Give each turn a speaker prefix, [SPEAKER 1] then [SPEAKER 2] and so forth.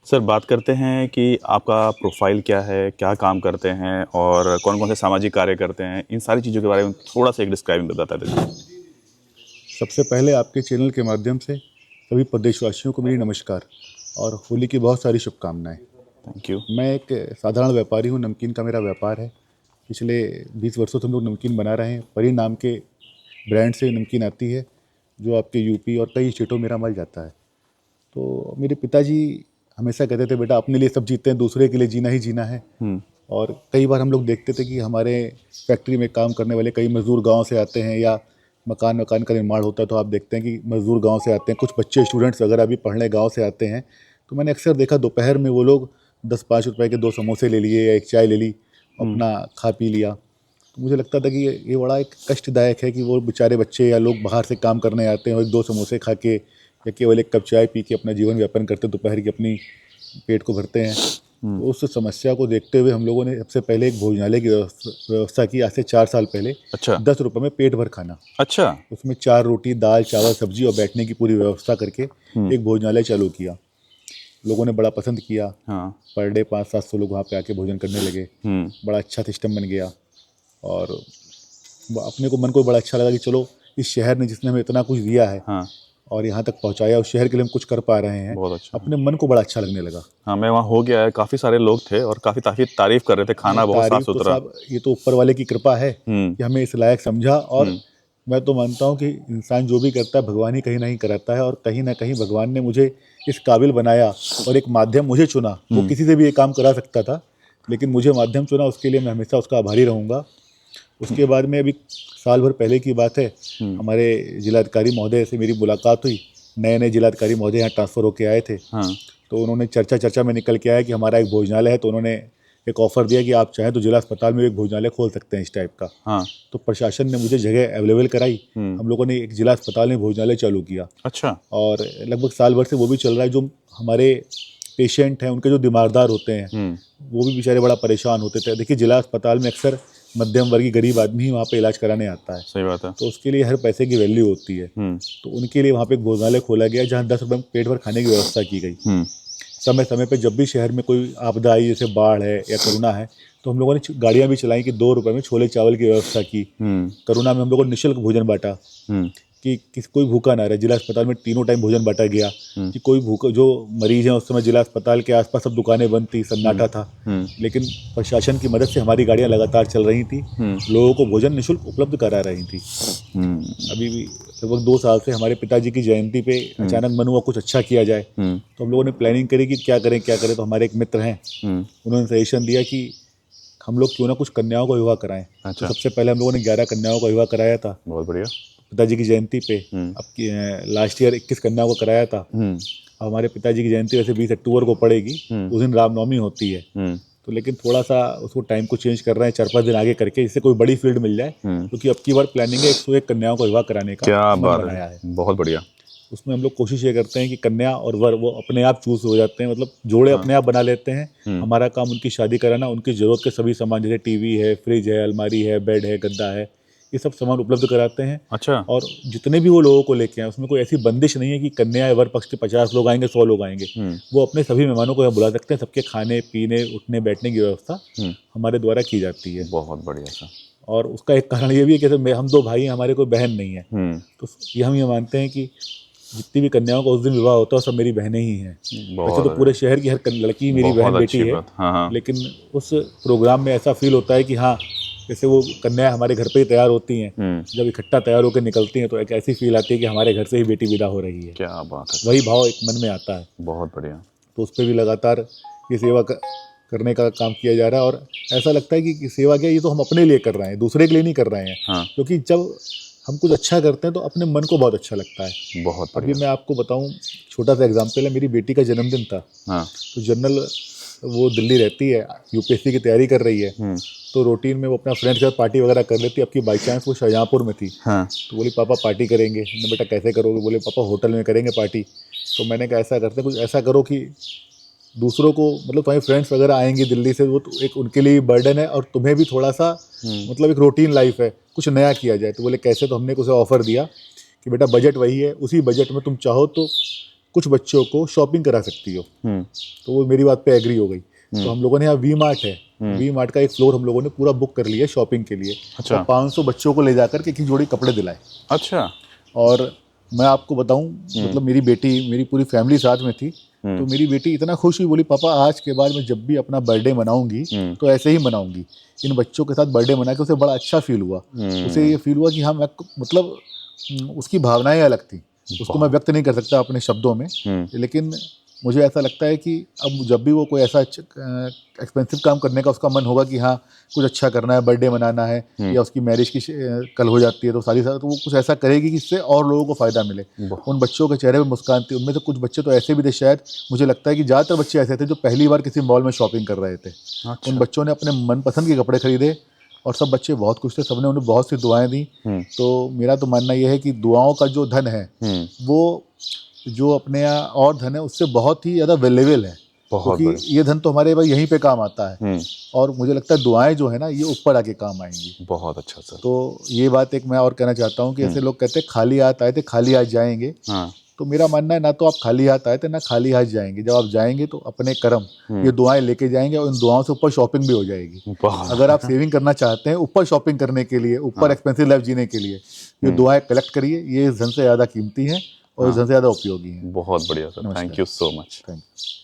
[SPEAKER 1] Sir बात करते हैं कि आपका प्रोफाइल क्या है, क्या काम करते हैं और कौन-कौन से सामाजिक कार्य करते हैं, इन सारी चीज़ों के बारे में थोड़ा-सा एक डिस्क्राइबिंग बता देते।
[SPEAKER 2] सबसे पहले आपके चैनल के माध्यम से सभी प्रदेशवासियों को मेरी नमस्कार और होली की बहुत सारी शुभकामनाएं।
[SPEAKER 1] Thank you.
[SPEAKER 2] मैं एक साधारण व्यापारी हूं, नमकीन का मेरा व्यापार है। पिछले 20 वर्षों से हम लोग नमकीन बना रहे हैं। परी नाम के ब्रांड से नमकीन आती है जो आपके यूपी और कई स्टेटों में मेरा माल जाता है। तो मेरे पिताजी हमेशा कहते थे, बेटा अपने लिए सब जीते हैं, दूसरे के लिए जीना ही जीना है। और कई बार हम लोग देखते थे कि हमारे फैक्ट्री में काम करने वाले कई मज़दूर गांव से आते हैं, या मकान मकान का निर्माण होता है तो आप देखते हैं कि मज़दूर गांव से आते हैं। कुछ बच्चे स्टूडेंट्स वगैरह भी पढ़ने गांव से आते हैं। तो मैंने अक्सर देखा दोपहर में वो लोग 10-5 रुपए के 2 समोसे ले लिए या एक चाय ले ली, अपना खा पी लिया। तो मुझे लगता था कि ये बड़ा एक कष्टदायक है कि वो बेचारे बच्चे या लोग बाहर से काम करने आते हैं और 2 समोसे खा के या केवल एक कप चाय पी के अपना जीवन यापन करते, दोपहर की अपनी पेट को भरते हैं। तो उस समस्या को देखते हुए हम लोगों ने सबसे पहले एक भोजनालय की व्यवस्था की, आज से 4 साल पहले।
[SPEAKER 1] अच्छा।
[SPEAKER 2] 10 रुपए में पेट भर खाना,
[SPEAKER 1] अच्छा।
[SPEAKER 2] उसमें 4 रोटी, दाल, चावल, सब्जी और बैठने की पूरी व्यवस्था करके एक भोजनालय चालू किया। लोगों ने बड़ा पसंद किया।
[SPEAKER 1] हाँ।
[SPEAKER 2] पर डे 500-700 लोग वहाँ पे आके भोजन करने लगे। बड़ा अच्छा सिस्टम बन गया और अपने को मन को बड़ा अच्छा लगा कि चलो इस शहर ने जिसने हमें इतना कुछ दिया है
[SPEAKER 1] हाँ।
[SPEAKER 2] और यहाँ तक पहुँचाया, उस शहर के लिए हम कुछ कर पा रहे हैं।
[SPEAKER 1] बहुत अच्छा।
[SPEAKER 2] अपने मन को बड़ा अच्छा लगने लगा।
[SPEAKER 1] हाँ, मैं वहाँ हो गया है, काफ़ी सारे लोग थे और काफ़ी तारीफ़ कर रहे थे, खाना बहुत
[SPEAKER 2] तारीफ तो
[SPEAKER 1] साफ-सुथरा।
[SPEAKER 2] साहब ये तो ऊपर वाले की कृपा है कि हमें इस लायक समझा। और मैं तो मानता हूँ कि इंसान जो भी करता है भगवान ही कहीं ना कहीं कराता है, और कहीं ना कहीं भगवान ने मुझे इस काबिल बनाया और एक माध्यम मुझे चुना। वो किसी से भी ये काम करा सकता था, लेकिन मुझे माध्यम चुना, उसके लिए मैं हमेशा उसका आभारी रहूँगा। उसके बाद में अभी साल भर पहले की बात है, हमारे जिलाधिकारी महोदय से मेरी मुलाकात हुई। नए नए जिलाधिकारी महोदय यहाँ ट्रांसफ़र होके आए थे।
[SPEAKER 1] हाँ।
[SPEAKER 2] तो उन्होंने चर्चा में निकल के आया कि हमारा एक भोजनालय है। तो उन्होंने एक ऑफ़र दिया कि आप चाहें तो जिला अस्पताल में एक भोजनालय खोल सकते हैं इस टाइप का।
[SPEAKER 1] हाँ।
[SPEAKER 2] तो प्रशासन ने मुझे जगह अवेलेबल कराई। हम लोगों ने एक जिला अस्पताल में भोजनालय चालू किया
[SPEAKER 1] अच्छा।
[SPEAKER 2] और लगभग साल भर से वो भी चल रहा है। जो हमारे पेशेंट हैं, उनके जो बीमारदार होते हैं, वो भी बेचारे बड़ा परेशान होते थे। देखिए, जिला अस्पताल में अक्सर मध्यम वर्गीय गरीब आदमी ही वहाँ पे इलाज कराने आता है।
[SPEAKER 1] सही बात है।
[SPEAKER 2] तो उसके लिए हर पैसे की वैल्यू होती है। तो उनके लिए वहाँ पे एक भोजनालय खोला गया जहाँ 10 रुपये में पेट भर खाने की व्यवस्था की गई। समय समय पे जब भी शहर में कोई आपदा आई, जैसे बाढ़ है या कोरोना है, तो हम लोगों ने गाड़ियाँ भी चलाई कि 2 रुपये में छोले चावल की व्यवस्था की। कोरोना में हम लोगों ने निःशुल्क भोजन बांटा कि कोई भूखा ना रहे। जिला अस्पताल में 3 टाइम भोजन बांटा गया कि कोई भूखा, जो मरीज हैं, उस समय जिला अस्पताल के आसपास सब दुकानें बंद थी, सन्नाटा था। लेकिन प्रशासन की मदद से हमारी गाड़ियाँ लगातार चल रही थी, लोगों को भोजन निःशुल्क उपलब्ध करा रही थी। अभी भी लगभग 2 साल से हमारे पिताजी की जयंती पे अचानक मन हुआ कुछ अच्छा किया जाए। तो हम लोगों ने प्लानिंग करी कि क्या करें। तो हमारे एक मित्र हैं, उन्होंने सजेशन दिया कि हम लोग क्यों ना कुछ कन्याओं का विवाह कराएं।
[SPEAKER 1] अच्छा।
[SPEAKER 2] तो सबसे पहले हम लोगों ने 11 कन्याओं का विवाह कराया था
[SPEAKER 1] बहुत बढ़िया।
[SPEAKER 2] पिताजी की जयंती पे। अब लास्ट ईयर 21 कन्याओं को कराया था। अब हमारे पिताजी की जयंती वैसे 20 अक्टूबर को पड़ेगी, उस दिन रामनवमी होती है। तो लेकिन थोड़ा सा उसको टाइम को चेंज कर रहे हैं, 4-5 दिन आगे करके, जिससे कोई बड़ी फील्ड मिल जाए। क्योंकि अब की बार प्लानिंग है 101 कन्याओं का विवाह कराने का
[SPEAKER 1] क्या
[SPEAKER 2] मन
[SPEAKER 1] बात
[SPEAKER 2] बनाया
[SPEAKER 1] है,
[SPEAKER 2] है।
[SPEAKER 1] बहुत बढ़िया।
[SPEAKER 2] उसमें हम लोग कोशिश ये करते हैं कि कन्या और वर वो अपने आप चूज हो जाते हैं, मतलब जोड़े अपने आप बना लेते हैं। हमारा काम उनकी शादी कराना, उनकी ज़रूरत के सभी सामान, जैसे टीवी है, फ्रिज है, अलमारी है, बेड है, गद्दा है, ये सब सामान उपलब्ध कराते हैं।
[SPEAKER 1] अच्छा।
[SPEAKER 2] और जितने भी वो लोगों को लेके आए, उसमें कोई ऐसी बंदिश नहीं है कि कन्या या वर पक्ष के 50 लोग आएंगे, 100 लोग आएंगे। वो अपने सभी मेहमानों को यहाँ बुला सकते हैं। सबके खाने पीने उठने बैठने की व्यवस्था हमारे द्वारा की जाती है।
[SPEAKER 1] बहुत बढ़िया सर।
[SPEAKER 2] और उसका एक कारण ये भी है कि हम 2 भाई हैं, हमारे कोई बहन नहीं है। तो ये हम ये मानते हैं कि जितनी भी कन्याओं का उस दिन विवाह होता है, सब मेरी बहनें ही हैं। वैसे तो पूरे शहर की हर लड़की मेरी बहन
[SPEAKER 1] बहुत
[SPEAKER 2] बेटी
[SPEAKER 1] अच्छी
[SPEAKER 2] है।
[SPEAKER 1] बात। हाँ।
[SPEAKER 2] लेकिन उस प्रोग्राम में ऐसा फील होता है कि हाँ, जैसे वो कन्याएं हमारे घर पे ही तैयार होती हैं, जब इकट्ठा तैयार होकर निकलती हैं, तो एक ऐसी फील आती है कि हमारे घर से ही बेटी विदा हो रही है।
[SPEAKER 1] क्या बात है।
[SPEAKER 2] वही भाव एक मन में आता है।
[SPEAKER 1] बहुत बढ़िया।
[SPEAKER 2] तो उस पर भी लगातार ये सेवा करने का काम किया जा रहा है। और ऐसा लगता है कि सेवा क्या, ये तो हम अपने लिए कर रहे हैं, दूसरे के लिए नहीं कर रहे हैं।
[SPEAKER 1] हाँ।
[SPEAKER 2] क्योंकि जब हम कुछ अच्छा करते हैं तो अपने मन को बहुत अच्छा लगता है।
[SPEAKER 1] बहुत
[SPEAKER 2] अभी
[SPEAKER 1] बढ़िया।
[SPEAKER 2] मैं आपको बताऊं, छोटा सा एग्जांपल है। मेरी बेटी का जन्मदिन था।
[SPEAKER 1] हाँ।
[SPEAKER 2] तो जनरल वो दिल्ली रहती है, यूपीएससी की तैयारी कर रही है। तो रूटीन में वो अपना फ्रेंड्स के साथ पार्टी वगैरह कर लेती है। अब की बाई चांस वो शाहजहाँपुर में थी।
[SPEAKER 1] हाँ।
[SPEAKER 2] तो बोली पापा पार्टी करेंगे। मैंने बेटा कैसे करोगे? बोले पापा होटल में करेंगे पार्टी। तो मैंने कहा ऐसा करते हैं, कुछ ऐसा करो कि दूसरों को, मतलब तुम्हारे फ्रेंड्स वगैरह आएंगे दिल्ली से, वो तो एक उनके लिए बर्डन है और तुम्हें भी थोड़ा सा, मतलब एक रूटीन लाइफ है, कुछ नया किया जाए। तो बोले कैसे? तो हमने उसे ऑफ़र दिया कि बेटा बजट वही है, उसी बजट में तुम चाहो तो कुछ बच्चों को शॉपिंग करा सकती हो। तो वो मेरी बात पे एग्री हो गई। तो हम लोगों ने यहाँ वी मार्ट है, वी मार्ट का एक फ्लोर हम लोगों ने पूरा बुक कर लिया शॉपिंग के लिए।
[SPEAKER 1] अच्छा।
[SPEAKER 2] और 500 बच्चों को ले जाकर के एक जोड़ी कपड़े दिलाए।
[SPEAKER 1] अच्छा।
[SPEAKER 2] और मैं आपको बताऊं, मतलब मेरी बेटी, मेरी पूरी फैमिली साथ में थी। तो मेरी बेटी इतना खुश हुई, बोली पापा आज के बाद मैं जब भी अपना बर्थडे मनाऊंगी तो ऐसे ही मनाऊंगी। इन बच्चों के साथ बर्थडे मना के उसे बड़ा अच्छा फील हुआ। उसे ये फील हुआ कि हाँ, मैं मतलब उसकी भावनाएं अलग थी, उसको मैं व्यक्त नहीं कर सकता अपने शब्दों में। लेकिन मुझे ऐसा लगता है कि अब जब भी वो कोई ऐसा एक्सपेंसिव काम करने का उसका मन होगा कि हाँ कुछ अच्छा करना है, बर्थडे मनाना है, या उसकी मैरिज की कल हो जाती है तो सारी तो वो कुछ ऐसा करेगी कि इससे और लोगों को फ़ायदा मिले। उन बच्चों के चेहरे पे मुस्कान थी। उनमें से कुछ बच्चे तो ऐसे भी थे, शायद मुझे लगता है कि ज़्यादातर बच्चे ऐसे थे जो पहली बार किसी मॉल में शॉपिंग कर रहे थे। उन बच्चों ने अपने मनपसंद के कपड़े खरीदे और सब बच्चे बहुत खुश थे। सबने उन्हें बहुत सी दुआएं दी। तो मेरा तो मानना यह है कि दुआओं का जो धन है वो जो अपने यहाँ और धन है उससे बहुत ही ज़्यादा वैल्यूएबल है, क्योंकि ये धन तो हमारे भाई यहीं पे काम आता है। और मुझे लगता है दुआएं जो है ना ये ऊपर आके काम आएंगी।
[SPEAKER 1] बहुत अच्छा सर।
[SPEAKER 2] तो ये बात एक मैं और कहना चाहता हूँ कि ऐसे लोग कहते हैं खाली हाथ आए थे खाली हाथ जाएंगे। तो मेरा मानना है ना तो आप खाली हाथ आए थे ना खाली हाथ जाएंगे। जब आप जाएंगे तो अपने कर्म ये दुआएं लेके जाएंगे और इन दुआओं से ऊपर शॉपिंग भी हो जाएगी। अगर आप सेविंग करना चाहते हैं ऊपर शॉपिंग करने के लिए, ऊपर एक्सपेंसिव लाइफ जीने के लिए, ये दुआएं कलेक्ट करिए। ये इस धन से ज़्यादा कीमती हैं और इस धन से ज़्यादा उपयोगी हैं।
[SPEAKER 1] बहुत बढ़िया sir, thank you so much.
[SPEAKER 2] Thank you.